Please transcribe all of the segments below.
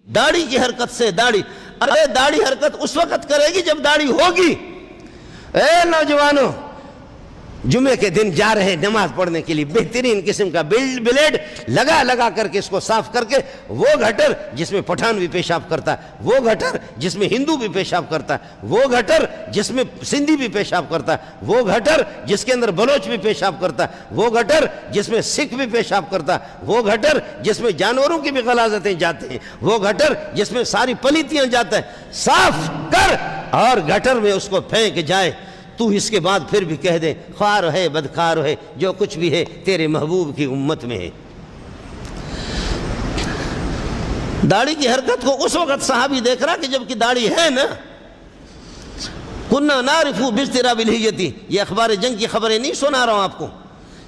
داڑھی کی حرکت سے داڑھی، ارے داڑھی حرکت اس وقت کرے گی جب داڑھی ہوگی۔ اے نوجوانوں، جمعے کے دن جا رہے نماز پڑھنے کے لیے بہترین قسم کا بلیڈ لگا کر کے اس کو صاف کر کے، وہ گھٹر جس میں پٹھان بھی پیشاب کرتا ہے، وہ گھٹر جس میں ہندو بھی پیشاب کرتا ہے، وہ گھٹر جس میں سندھی بھی پیشاب کرتا ہے، وہ گھٹر جس کے اندر بلوچ بھی پیشاب کرتا ہے، وہ گھٹر جس میں سکھ بھی پیشاب کرتا ہے، وہ گھٹر جس میں جانوروں کی بھی غلاظتیں جاتے ہیں، وہ گھٹر جس میں ساری پلیتیاں جاتا ہے، صاف کر اور گھٹر میں اس کو پھینک جائے۔ تو اس کے بعد پھر بھی کہہ دے خوار ہے بدکار ہے جو کچھ بھی ہے تیرے محبوب کی امت میں ہے۔ داڑھی کی حرکت کو اس وقت صحابی دیکھ رہا کہ جب کہ داڑھی ہے نا۔ کننا نعرف باضطراب الہیتی، یہ اخبار جنگ کی خبریں نہیں سنا رہا ہوں آپ کو،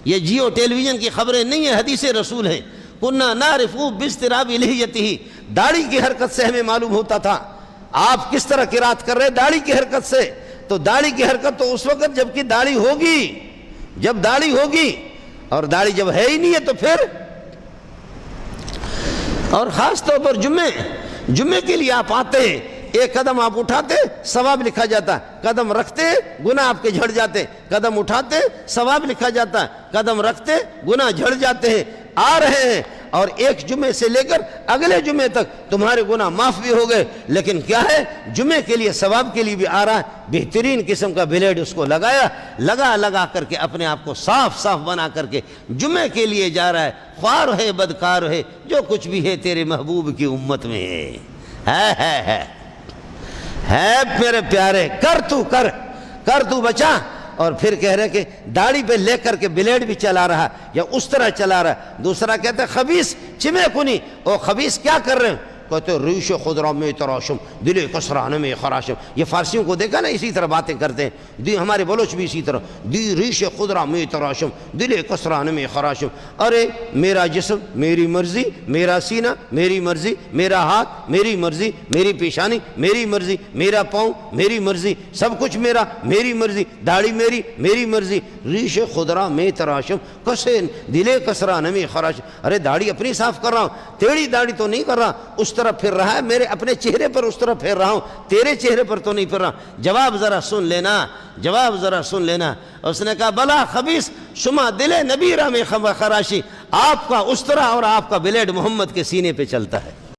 یہ جیو ٹیلی ویژن کی خبریں نہیں ہیں، حدیث رسول ہے۔ کننا نعرف باضطراب الہیتی، داڑھی کی حرکت سے ہمیں معلوم ہوتا تھا آپ کس طرح قرات کر رہے داڑھی کی حرکت سے۔ تو داڑھی کی حرکت تو اس وقت جب کہ داڑھی ہوگی، جب داڑھی ہوگی، اور داڑھی جب ہے ہی نہیں ہے تو پھر، اور خاص طور پر جمعے کے لیے آپ آتے ہیں، ایک قدم آپ اٹھاتے ثواب لکھا جاتا ہے، قدم رکھتے گناہ آپ کے جھڑ جاتے، قدم اٹھاتے ثواب لکھا جاتا ہے، قدم رکھتے گناہ جھڑ جاتے ہیں۔ آ رہے ہیں اور ایک جمعے سے لے کر اگلے جمعے تک تمہارے گناہ معاف بھی ہو گئے، لیکن کیا ہے جمعے کے لیے ثواب کے لیے بھی آ رہا ہے، بہترین قسم کا بلیڈ اس کو لگا کر کے اپنے آپ کو صاف بنا کر کے جمعے کے لیے جا رہا ہے۔ خوار ہے بدکار ہے جو کچھ بھی ہے تیرے محبوب کی امت میں ہے میرے پیارے، کر تو بچا۔ اور پھر کہہ رہے کہ داڑھی پہ لے کر کے بلیڈ بھی چلا رہا یا اس طرح چلا رہا ہے۔ دوسرا کہتے ہیں خبیث چمے کنی، او خبیث کیا کر رہے ہیں؟ کہتے ہیں ریش خضرا میں تراشم دل کسران میں خراشم۔ یہ فارسیوں کو دیکھا نا اسی طرح باتیں کرتے ہیں، ہمارے بلوچ بھی اسی طرح، دی ریش خضرا میں تراشم دل کسران میں خراشم۔ ارے میرا جسم میری مرضی، میرا سینہ میری مرضی، میرا ہاتھ میری مرضی، میری پیشانی میری مرضی، میرا پاؤں میری مرضی، سب کچھ میرا، میری مرضی، داڑھی میری مرضی، ریش خضرا میں تراشم کسے دل کسران میں خراشم۔ ارے داڑھی اپنی صاف کر رہا ہوں، تیری داڑھی تو نہیں کر رہا، اس طرح پھر رہا ہے، میرے اپنے چہرے پر اس طرح پھر رہا ہوں، تیرے چہرے پر تو نہیں پھر رہا۔ جواب ذرا سن لینا۔ اس نے کہا بلا خبیث شما دل نبی راہ میں خراشی، آپ کا اس طرح اور آپ کا بلیڈ محمد کے سینے پہ چلتا ہے۔